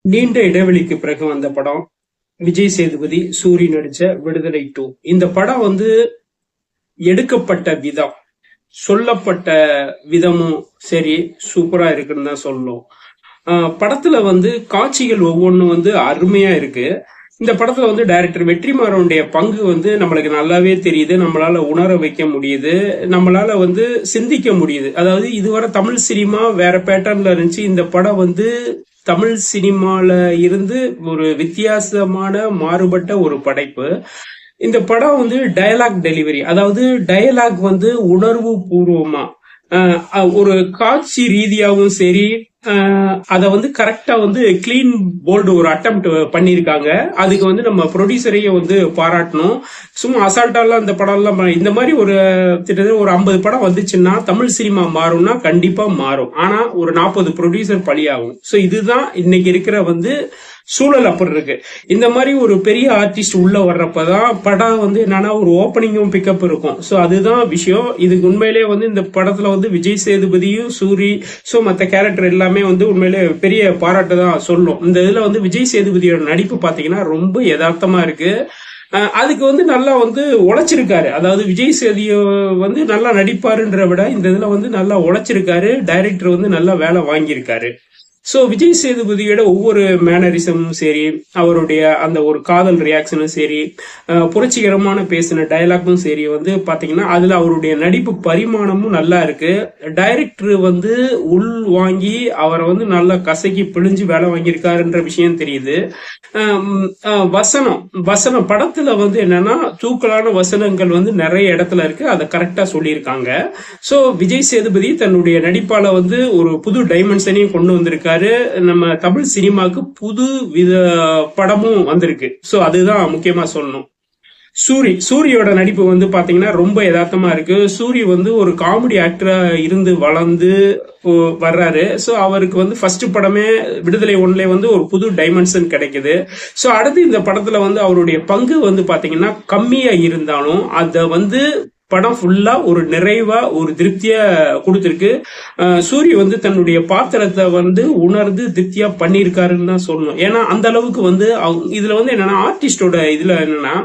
நீண்ட இடைவெளிக்கு பிறகு வந்த படம் விஜய் சேதுபதி சூரி நடிச்ச விடுதலை 2. இந்த படம் எடுக்கப்பட்ட விதம், சொல்லப்பட்ட விதமும் சரி சூப்பரா இருக்குன்னு தான் சொல்லணும். படத்துல காட்சிகள் ஒவ்வொன்றும் அருமையா இருக்கு. இந்த படத்துல டைரக்டர் வெற்றிமாறனுடைய பங்கு நம்மளுக்கு நல்லாவே தெரியுது. நம்மளால உணர வைக்க முடியுது, நம்மளால சிந்திக்க முடியுது. அதாவது இதுவரை தமிழ் சினிமா வேற பேட்டர்ன்ல இருந்துச்சு. இந்த படம் தமிழ் சினிமால இருந்து ஒரு வித்தியாசமான மாறுபட்ட ஒரு படைப்பு. இந்த படம் டயலாக் டெலிவரி, அதாவது டயலாக் உணர்வு பூர்வமா ஒரு காட்சி ரீதியாகவும் சரி, அத கரெக்டா கிளீன் போல்டு ஒரு அட்டெம்ப்ட் பண்ணிருக்காங்க. அதுக்கு நம்ம ப்ரொடியூசரையும் பாராட்டணும். சும்மா அசால்ட்டாலாம் இந்த படம் எல்லாம் இந்த மாதிரி கிட்டத்தட்ட ஒரு 50 படம் வந்துச்சுன்னா தமிழ் சினிமா மாறும்னா கண்டிப்பா மாறும். ஆனா ஒரு 40 ப்ரொடியூசர் பலியாகும். சோ இதுதான் இன்னைக்கு இருக்கிற சூழல் அப்படி இருக்கு. இந்த மாதிரி ஒரு பெரிய ஆர்டிஸ்ட் உள்ள வர்றப்பதான் படம் என்னன்னா ஒரு ஓப்பனிங்கும் பிக்கப் இருக்கும். சோ அதுதான் விஷயம். இதுக்கு உண்மையிலேயே இந்த படத்துல விஜய் சேதுபதியும் சூரி மத்த கேரக்டர் எல்லாமே உண்மையிலே பெரிய பாராட்டு தான் சொல்லும். இந்த இதுல விஜய் சேதுபதியோட நடிப்பு பாத்தீங்கன்னா ரொம்ப யதார்த்தமா இருக்கு. அதுக்கு நல்லா உழைச்சிருக்காரு. அதாவது விஜய் சேதுபதி நல்லா நடிப்பாருன்ற விட இந்த இதுல நல்லா உழைச்சிருக்காரு. டைரக்டர் நல்லா வேலை வாங்கியிருக்காரு. சோ விஜய் சேதுபதியோட ஒவ்வொரு மேனரிசமும் சரி, அவருடைய அந்த ஒரு காதல் ரியாக்ஷனும் சரி, புரட்சிகரமான பேசின டயலாக்கும் சரி பாத்தீங்கன்னா அதுல அவருடைய நடிப்பு பரிமாணமும் நல்லா இருக்கு. டைரக்டர் உள் வாங்கி அவரை நல்லா கசக்கி பிழிஞ்சு வேலை வாங்கியிருக்காருன்ற விஷயம் தெரியுது. வசனம் படத்துல என்னன்னா தூக்கலான வசனங்கள் நிறைய இடத்துல இருக்கு. அதை கரெக்டா சொல்லியிருக்காங்க. சோ விஜய் சேதுபதி தன்னுடைய நடிப்பால ஒரு புது டைமென்ஷனையும் கொண்டு வந்திருக்காரு. நம்ம தமிழ் சினிமாவுக்கு புது வித படமும் வந்திருக்கு. சோ அதுதான் முக்கியமா சொல்லணும். சூரியோட நடிப்பு பாத்தீங்கன்னா ரொம்ப யதார்த்தமா இருக்கு. சூரி ஒரு காமெடி ஆக்டரா இருந்து வளர்ந்து வர்றாரு. சோ அவருக்கு ஃபர்ஸ்ட் படமே விடுதலை 1ல ஒரு புது டைமென்ஷன் கிடைக்குது. சோ அடுத்து இந்த படத்துல அவருடைய பங்கு பாத்தீங்கன்னா கம்மியா இருந்தாலும் அத படம் ஃபுல்லா ஒரு நிறைவா ஒரு திருப்தியா கொடுத்திருக்கு. சூரி தன்னுடைய பாத்திரத்தை உணர்ந்து திருப்தியா பண்ணிருக்காருன்னு தான் சொல்லணும். ஏன்னா அந்த அளவுக்கு இதுல என்னன்னா ஆர்டிஸ்டோட இதுல என்னன்னா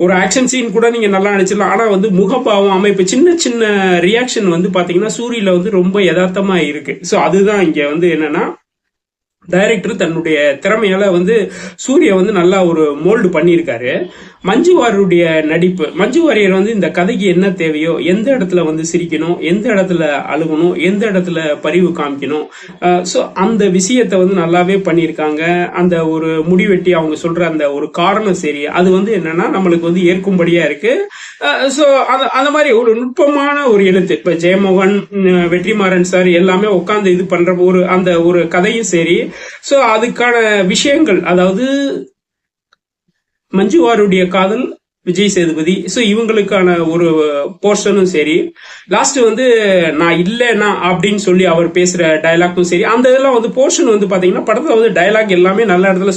ஒரு ஆக்ஷன் சீன் கூட நீங்க நல்லா நடிச்சிடலாம். ஆனா முகபாவம் அமைப்பு சின்ன சின்ன ரியாக்ஷன் பாத்தீங்கன்னா சூரியில ரொம்ப யதார்த்தமா இருக்கு. சோ அதுதான் இங்க என்னன்னா டைரக்டர் தன்னுடைய திறமையால சூரிய நல்லா ஒரு மோல்டு பண்ணியிருக்காரு. மஞ்சு வாரியருடைய நடிப்பு, மஞ்சு வாரியர் இந்த கதைக்கு என்ன தேவையோ, எந்த இடத்துல சிரிக்கணும், எந்த இடத்துல அழுகணும், எந்த இடத்துல பரிவு காமிக்கணும், சோ அந்த விஷயத்த நல்லாவே பண்ணியிருக்காங்க. அந்த ஒரு முடிவெட்டி அவங்க சொல்ற அந்த ஒரு காரணம் சரி, அது என்னன்னா நம்மளுக்கு ஏற்கும்படியா இருக்கு. சோ அந்த மாதிரி ஒரு நுட்பமான ஒரு எழுத்து. இப்ப ஜெயமோகன், வெற்றிமாறன் சார் எல்லாமே உட்கார்ந்து இது பண்ற அந்த ஒரு கதையும் சரி. சோ அதுக்கான விஷயங்கள், அதாவது மஞ்சுவாருடைய காதல், விஜய் சேதுபதி, சோ இவங்களுக்கான ஒரு போர்ஷனும் சரி, லாஸ்ட் நான் இல்லைனா அப்படின்னு சொல்லி அவர் பேசுற டயலாக்கும் சரி, அந்த இதெல்லாம் போர்ஷன் பாத்தீங்கன்னா படத்துல டயலாக் எல்லாமே நல்ல இடத்துல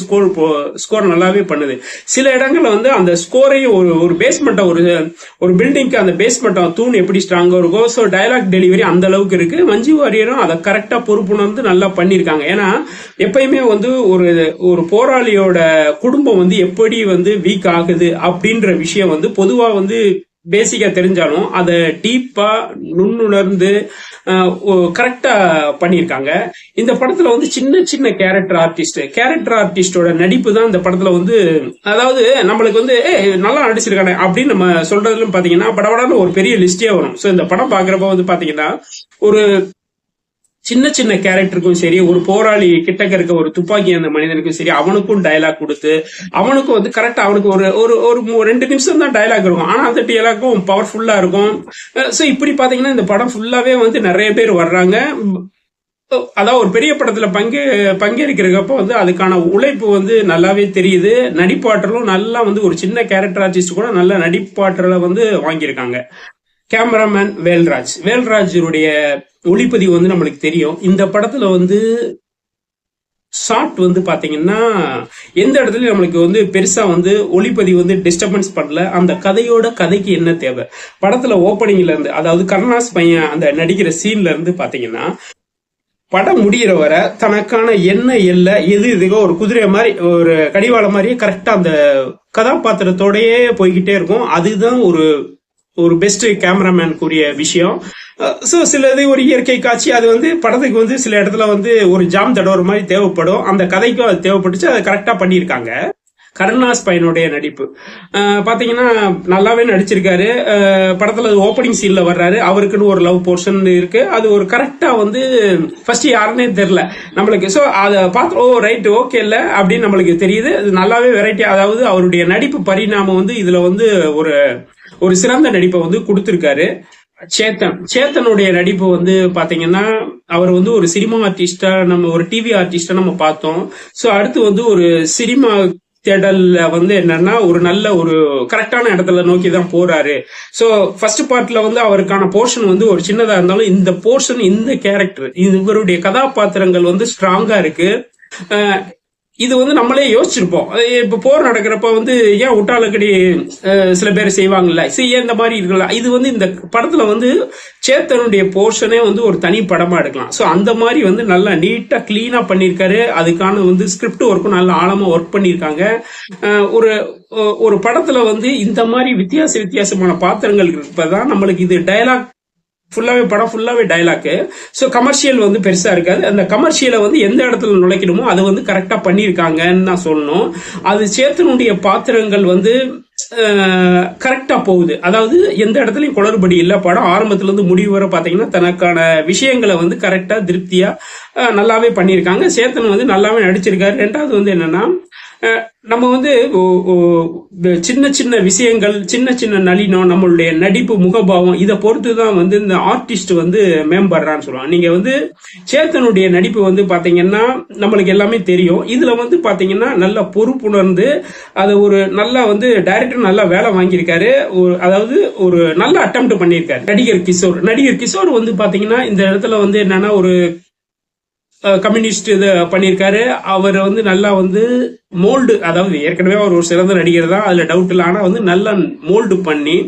ஸ்கோர் நல்லாவே பண்ணுது. சில இடங்கள்ல அந்த ஸ்கோரையும் ஒரு பேஸ்மெண்ட், ஒரு பில்டிங்க்கு அந்த பேஸ்மெண்ட் தூண் எப்படி ஸ்ட்ராங்கா இருக்கும், சோ டயலாக் டெலிவரி அந்த அளவுக்கு இருக்கு. மஞ்சு வாரியரும் அதை கரெக்டா பொறுப்புணர்ந்து நல்லா பண்ணிருக்காங்க. ஏன்னா எப்பயுமே ஒரு போராளியோட குடும்பம் எப்படி வீக் ஆகுது அப்படின்ற விஷயம் பொதுவா பேசிக்கா தெரிஞ்சாலும் அதை டீப்பா நுண்ணுணர்ந்து கரெக்டா பண்ணிருக்காங்க. இந்த படத்துல சின்ன சின்ன கேரக்டர் ஆர்டிஸ்டோட நடிப்பு தான் இந்த படத்துல அதாவது நம்மளுக்கு நல்லா நடிச்சிருக்காங்க அப்படின்னு நம்ம சொல்றதுல பாத்தீங்கன்னா படபடன்னு ஒரு பெரிய லிஸ்டே வரும். சோ இந்த படம் பாக்குறப்ப பாத்தீங்கன்னா ஒரு சின்ன சின்ன கேரக்டருக்கும் சரி, ஒரு போராளி கிட்டக்க இருக்க ஒரு துப்பாக்கி அந்த மனிதனுக்கும் சரி, அவனுக்கும் டயலாக் கொடுத்து அவனுக்கும் கரெக்டா அவனுக்கு ஒரு ஒரு 2 நிமிஷம் தான் டயலாக் இருக்கும். ஆனா அந்த டயலாக்கும் பவர்ஃபுல்லா இருக்கும். சோ இப்படி பாத்தீங்கன்னா இந்த படம் ஃபுல்லாவே நிறைய பேர் வர்றாங்க. அதாவது ஒரு பெரிய படத்துல பங்கேற்கிறப்ப அதுக்கான உழைப்பு நல்லாவே தெரியுது. நடிப்பாற்றலும் நல்லா ஒரு சின்ன கேரக்டர் ஆர்டிஸ்ட் கூட நல்ல நடிப்பாற்றலை வாங்கியிருக்காங்க. கேமராமேன் வேல்ராஜுடைய ஒளிப்பதிவு நம்மளுக்கு தெரியும். இந்த படத்துல ஷார்ட் பாத்தீங்கன்னா எந்த இடத்துலயும் நம்மளுக்கு பெருசா ஒளிப்பதிவு டிஸ்டர்பன்ஸ் பண்ணல. அந்த கதைக்கு என்ன தேவை, படத்துல ஓப்பனிங்ல இருந்து, அதாவது கருணாஸ் பையன் அந்த நடிக்கிற சீன்ல இருந்து பாத்தீங்கன்னா படம் முடிகிற வரை தனக்கான என்ன எல்லை எது இதுக்கோ ஒரு குதிரை மாதிரி ஒரு கடிவாளம் மாதிரி கரெக்டா அந்த கதாபாத்திரத்தோடயே போய்கிட்டே இருக்கும். அதுதான் ஒரு ஒரு பெஸ்ட் கேமராமேன் கூறிய விஷயம். ஸோ சிலது ஒரு இயற்கை காட்சி, அது வந்து படத்துக்கு வந்து சில இடத்துல வந்து ஒரு ஜாம் தடவை மாதிரி தேவைப்படும், அந்த கதைக்கும் அது தேவைப்பட்டுச்சு, அதை கரெக்டா பண்ணியிருக்காங்க. கருணாஸ் பையனுடைய நடிப்பு பாத்தீங்கன்னா நல்லாவே நடிச்சிருக்காரு. படத்துல ஓப்பனிங் சீன்ல வர்றாரு, அவருக்குன்னு ஒரு லவ் போர்ஷன் இருக்கு, அது ஒரு கரெக்டா வந்து ஃபர்ஸ்ட் யாருன்னே தெரியல நம்மளுக்கு. ஸோ அதை பார்த்து ஓ ரைட் ஓகே இல்ல அப்படின்னு நம்மளுக்கு தெரியுது. அது நல்லாவே வெரைட்டி, அதாவது அவருடைய நடிப்பு பரிணாமம் வந்து இதுல வந்து ஒரு ஒரு சிறந்த நடிப்பை வந்து கொடுத்திருக்காரு. சேத்தனுடைய நடிப்பு வந்து பாத்தீங்கன்னா அவர் வந்து ஒரு சினிமா ஆர்டிஸ்டா, நம்ம ஒரு டிவி ஆர்டிஸ்டா நம்ம பார்த்தோம். ஸோ அடுத்து வந்து ஒரு சினிமா தேடல்ல வந்து என்னன்னா ஒரு நல்ல ஒரு கரெக்டான இடத்துல நோக்கி தான் போறாரு. சோ ஃபர்ஸ்ட் பார்ட்ல வந்து அவருக்கான போர்ஷன் வந்து ஒரு சின்னதா இருந்தாலும் இந்த போர்ஷன் இந்த கேரக்டர் இவருடைய கதாபாத்திரங்கள் வந்து ஸ்ட்ராங்கா இருக்கு. இது வந்து நம்மளே யோசிச்சிருப்போம். இப்ப போர் நடக்கிறப்ப வந்து ஏன் உட்டாலக்கடி சில பேர் செய்வாங்கல்ல, ஏன் இந்த மாதிரி இருக்குல்ல, இது வந்து இந்த படத்துல வந்து சேத்தனுடைய போர்ஷனே வந்து ஒரு தனி படமா எடுக்கலாம். சோ அந்த மாதிரி வந்து நல்லா நீட்டா கிளீனா பண்ணிருக்காரு. அதுக்கான வந்து ஸ்கிரிப்ட் ஒர்க்கும் நல்லா ஆழமா ஒர்க் பண்ணிருக்காங்க. ஒரு ஒரு படத்துல வந்து இந்த மாதிரி வித்தியாசமான பாத்திரங்கள் இருப்பதான் நம்மளுக்கு இது டயலாக் ஃபுல்லாவே படம் ஃபுல்லாவே டைலாக். ஸோ கமர்ஷியல் வந்து பெருசா இருக்காது. அந்த கமர்ஷியலை வந்து எந்த இடத்துல நுழைக்கணுமோ அதை வந்து கரெக்டா பண்ணியிருக்காங்கன்னு தான் சொல்லணும். அது சேத்தனுடைய பாத்திரங்கள் வந்து கரெக்டா போகுது, அதாவது எந்த இடத்துலயும் குளறுபடி இல்ல. படம் ஆரம்பத்துல இருந்து முடிவு வர பாத்தீங்கன்னா தனக்கான விஷயங்களை வந்து கரெக்டா திருப்தியா நல்லாவே பண்ணியிருக்காங்க. சேத்தன் வந்து நல்லாவே நடிச்சிருக்காரு. ரெண்டாவது வந்து என்னன்னா நம்ம வந்து சின்ன சின்ன விஷயங்கள், சின்ன சின்ன நளினம், நம்மளுடைய நடிப்பு, முகபாவம், இதை பொறுத்து தான் வந்து இந்த ஆர்டிஸ்ட் வந்து மேம்படுறான்னு சொல்லுவாங்க. நீங்க வந்து சேத்தனுடைய நடிப்பு வந்து பாத்தீங்கன்னா நம்மளுக்கு எல்லாமே தெரியும். இதுல வந்து பாத்தீங்கன்னா நல்ல பொறுப்புணர்ந்து அது ஒரு நல்லா வந்து டைரக்டர் நல்லா வேலை வாங்கியிருக்காரு. அதாவது ஒரு நல்ல அட்டெம்ப்ட் பண்ணியிருக்காரு. நடிகர் கிஷோர் வந்து பாத்தீங்கன்னா இந்த இடத்துல வந்து என்னன்னா ஒரு கம்யூனிஸ்ட் இது பண்ணியிருக்காரு. அவர் வந்து நல்லா வந்து மோல்டு, அதாவது ஏற்கனவே அவர் ஒரு சிறந்த நடிகர் தான், அதுல டவுட் இல்லை. ஆனா வந்து நல்லா மோல்டு பண்ணி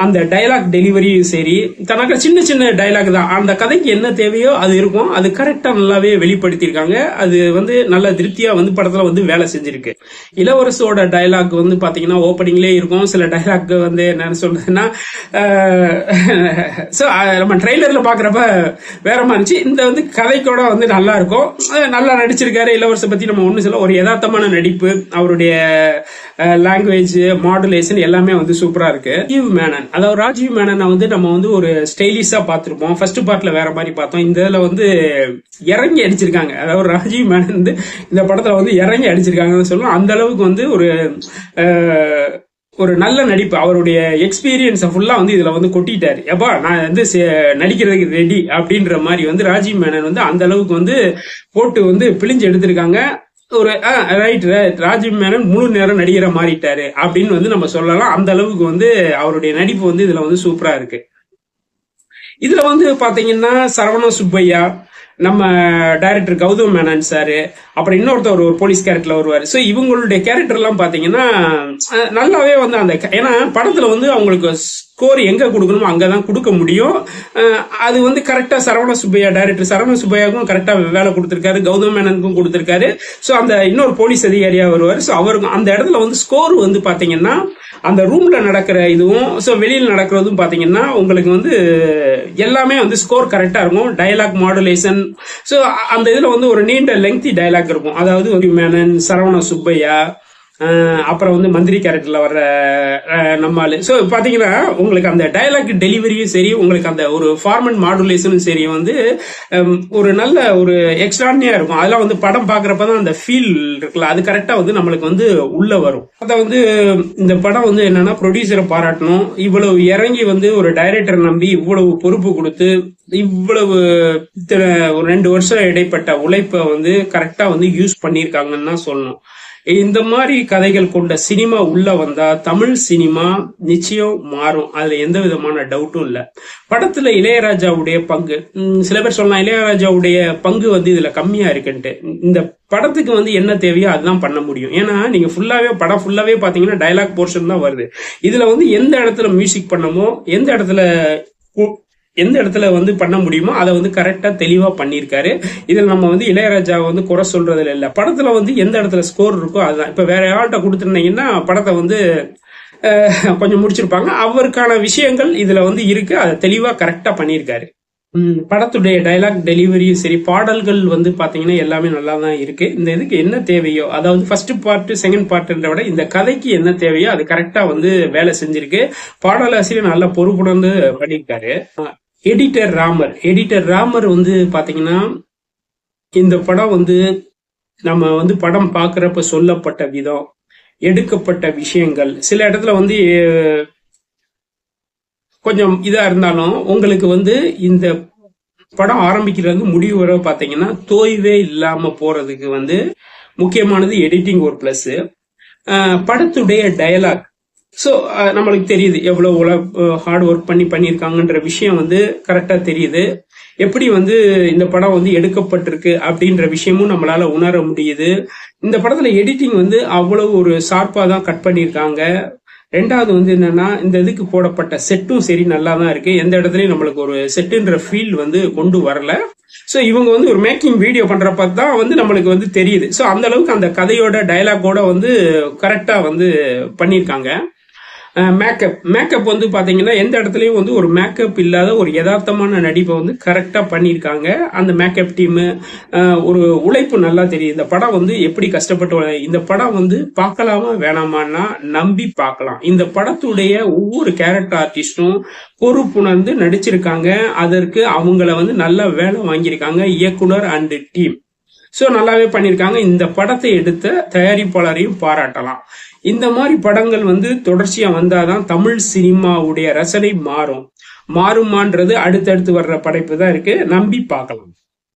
அந்த டைலாக் டெலிவரியும் சரி, தனக்கு சின்ன சின்ன டைலாக் தான், அந்த கதைக்கு என்ன தேவையோ அது இருக்கும், அது கரெக்டா நல்லாவே வெளிப்படுத்தியிருக்காங்க. அது வந்து நல்ல திருப்தியா வந்து படத்துல வந்து வேலை செஞ்சிருக்கு. இளவரசோட டைலாக் வந்து பாத்தீங்கன்னா ஓப்பனிங்லேயே இருக்கும். சில டைலாக் வந்து என்னன்னு சொல்றதுன்னா நம்ம ட்ரெய்லர்ல பாக்குறப்ப வேற மாதிரி இருந்துச்சு. இந்த வந்து கதைக்கூட வந்து நல்லா இருக்கும், நல்லா நடிச்சிருக்காரு. இளவரசை பத்தி நம்ம ஒண்ணு சொல்ல, ஒரு யதார்த்தமான நடிப்பு, அவருடைய லாங்குவேஜ் மாடுலேஷன் எல்லாமே வந்து சூப்பரா இருக்கு. மேனன், அதாவது ராஜீவ் மேனனை வந்து நம்ம வந்து ஒரு ஸ்டைலிஷா பார்த்திருப்போம். ஃபர்ஸ்ட் பார்ட்ல வேற மாதிரி பார்த்தோம். இந்த இதுல வந்து இறங்கி அடிச்சிருக்காங்க. அதாவது ராஜீவ் மேனன் வந்து இந்த படத்துல வந்து இறங்கி அடிச்சிருக்காங்கன்னு சொல்லலாம். அந்த அளவுக்கு வந்து ஒரு நல்ல நடிப்பு, அவருடைய எக்ஸ்பீரியன்ஸை ஃபுல்லா வந்து இதுல வந்து கொட்டிட்டாரு. எப்பா நான் வந்து நடிக்கிறதுக்கு ரெடி அப்படின்ற மாதிரி வந்து ராஜீவ் மேனன் வந்து அந்த அளவுக்கு வந்து போட்டு வந்து பிழிஞ்சு எடுத்திருக்காங்க. ஒரு ரைட், ராஜீவ் மேனன் முழு நேரம் நடிகரை மாறிட்டாரு அப்படின்னு வந்து நம்ம சொல்லலாம். அந்த அளவுக்கு வந்து அவருடைய நடிப்பு வந்து இதுல வந்து சூப்பரா இருக்கு. இதுல வந்து பாத்தீங்கன்னா சரவண சுப்பையா, நம்ம டைரக்டர் கௌதம் மேனன் சாரு, அப்புறம் இன்னொருத்தர் ஒரு போலீஸ் கேரக்டர்ல வருவாரு. ஸோ இவங்களுடைய கேரக்டர் எல்லாம் பாத்தீங்கன்னா நல்லாவே வந்து அந்த, ஏன்னா படத்துல வந்து அவங்களுக்கு ஸ்கோர் எங்க கொடுக்கணுமோ அங்கதான் கொடுக்க முடியும். அது வந்து கரெக்டா சரவண சுப்பையா, டைரக்டர் சரவண சுப்பையாவுக்கும் கரெக்டா வேலை கொடுத்திருக்காரு, கௌதம் மேனனுக்கும் கொடுத்திருக்காரு. ஸோ அந்த இன்னொரு போலீஸ் அதிகாரியா வருவாரு. ஸோ அவருக்கு அந்த இடத்துல வந்து ஸ்கோர் வந்து பாத்தீங்கன்னா அந்த ரூம்ல நடக்கிற இதுவும் வெளியில் நடக்கிறதும் பாத்தீங்கன்னா உங்களுக்கு வந்து எல்லாமே வந்து ஸ்கோர் கரெக்டா இருக்கும். டயலாக் மாடுலேஷன், ஸோ அந்த இதுல வந்து ஒரு நீண்ட லெங்தி டயலாக் இருக்கும். அதாவது மேனன், சரவண சுப்பையா, அப்புறம் வந்து மந்திரி கேரக்டர்ல வர்ற நம்மால். ஸோ பாத்தீங்கன்னா உங்களுக்கு அந்த டயலாக் டெலிவரியும் சரி, உங்களுக்கு அந்த ஒரு ஃபார்மட் மாடுலேஷனும் சரி வந்து ஒரு நல்ல ஒரு எக்ஸ்ட்ரானியா இருக்கும். அதெல்லாம் வந்து படம் பாக்குறப்பதான் அந்த ஃபீல் இருக்குல்ல, அது கரெக்டா வந்து நம்மளுக்கு வந்து உள்ள வரும். அதை வந்து இந்த படம் வந்து என்னன்னா ப்ரொடியூசரை பாராட்டணும். இவ்வளவு இறங்கி வந்து ஒரு டைரக்டர் நம்பி இவ்வளவு பொறுப்பு கொடுத்து இவ்வளவு ஒரு 2 வருஷம் இடைப்பட்ட உழைப்பை வந்து கரெக்டா வந்து யூஸ் பண்ணியிருக்காங்கன்னு தான் சொல்லணும். இந்த மாதிரி கதைகள் கொண்ட சினிமா உள்ள வந்தா தமிழ் சினிமா நிச்சயம் மாறும், அதுல எந்த விதமான டவுட்டும் இல்ல. படத்துல இளையராஜாவுடைய பங்கு, சில பேர் சொல்லலாம் இளையராஜாவுடைய பங்கு வந்து இதுல கம்மியா இருக்குன்ட்டு. இந்த படத்துக்கு வந்து என்ன தேவையோ அதுதான் பண்ண முடியும். ஏன்னா நீங்க படம் ஃபுல்லாவே பாத்தீங்கன்னா டயலாக் போர்ஷன் தான் வருது. இதுல வந்து எந்த இடத்துல மியூசிக் பண்ணமோ, எந்த இடத்துல எந்த இடத்துல வந்து பண்ண முடியுமோ அதை வந்து கரெக்டா தெளிவா பண்ணியிருக்காரு. இதுல நம்ம வந்து இளையராஜாவை வந்து குறை சொல்றதுல இல்ல, படத்துல வந்து எந்த இடத்துல ஸ்கோர் இருக்கோ அதுதான். இப்ப வேற ஆள்கிட்ட கொடுத்துருந்தீங்கன்னா படத்தை வந்து கொஞ்சம் முடிச்சிருப்பாங்க. அவருக்கான விஷயங்கள் இதுல வந்து இருக்கு, அதை தெளிவா கரெக்டா பண்ணியிருக்காரு. படத்துடைய டைலாக் டெலிவரியும் சரி, பாடல்கள் வந்து பாத்தீங்கன்னா எல்லாமே நல்லா தான் இருக்கு. இந்த இதுக்கு என்ன தேவையோ, அதாவது ஃபர்ஸ்ட் பார்ட் செகண்ட் பார்ட்ன்ற விட இந்த கதைக்கு என்ன தேவையோ அது கரெக்டா வந்து வேலை செஞ்சிருக்கு. பாடலாசிரியர் நல்லா பொறுப்புணர்ந்து பண்ணியிருக்காரு. எடிட்டர் ராமர் வந்து பாத்தீங்கன்னா இந்த படம் வந்து நம்ம வந்து படம் பாக்குறப்ப சொல்லப்பட்ட விதம், எடுக்கப்பட்ட விஷயங்கள் சில இடத்துல வந்து கொஞ்சம் இதா இருந்தாலும் உங்களுக்கு வந்து இந்த படம் ஆரம்பிக்கிறது முடிவு வர பாத்தீங்கன்னா தோய்வே இல்லாம போறதுக்கு வந்து முக்கியமானது எடிட்டிங் ஒரு பிளஸ். படத்துடைய டயலாக், ஸோ நம்மளுக்கு தெரியுது எவ்வளவு ஹார்ட் ஒர்க் பண்ணியிருக்காங்கன்ற விஷயம் வந்து கரெக்டா தெரியுது. எப்படி வந்து இந்த படம் வந்து எடுக்கப்பட்டிருக்கு அப்படின்ற விஷயமும் நம்மளால உணர முடியுது. இந்த படத்துல எடிட்டிங் வந்து அவ்வளவு ஒரு ஷார்ப்பா தான் கட் பண்ணியிருக்காங்க. ரெண்டாவது வந்து என்னன்னா, இந்த இதுக்கு போடப்பட்ட செட்டும் சரி நல்லா தான் இருக்கு. எந்த இடத்துலயும் நம்மளுக்கு ஒரு செட்டுன்ற ஃபீல் வந்து கொண்டு வரல. ஸோ இவங்க வந்து ஒரு மேக்கிங் வீடியோ பண்றப்ப தான் வந்து நம்மளுக்கு வந்து தெரியுது. ஸோ அந்த அளவுக்கு அந்த கதையோட டயலாகோட வந்து கரெக்டா வந்து பண்ணியிருக்காங்க. மேக்கப் வந்து பாத்தீங்கன்னா எந்த இடத்துலயும் வந்து ஒரு மேக்கப் இல்லாத ஒரு யதார்த்தமான நடிப்பை வந்து கரெக்டா பண்ணியிருக்காங்க. அந்த மேக்கப் டீம் ஒரு உழைப்பு நல்லா தெரியும். இந்த படம் வந்து எப்படி கஷ்டப்பட்டு, இந்த படம் வந்து பார்க்கலாமா வேணாமான்னா நம்பி பார்க்கலாம். இந்த படத்துடைய ஒவ்வொரு கேரக்டர் ஆர்டிஸ்டும் பொறுப்புணர்ந்து நடிச்சிருக்காங்க. அதற்கு அவங்கள வந்து நல்ல வேலை வாங்கியிருக்காங்க இயக்குனர் அண்ட் டீம். ஸோ நல்லாவே பண்ணியிருக்காங்க. இந்த படத்தை எடுத்த தயாரிப்பாளரையும் பாராட்டலாம். இந்த மாதிரி படங்கள் வந்து தொடர்ச்சியா வந்தாதான் தமிழ் சினிமாவுடைய ரசனை மாறும். மாறுமான்றது அடுத்தடுத்து வர்ற படைப்பு தான் இருக்கு, நம்பி பார்க்கலாம்.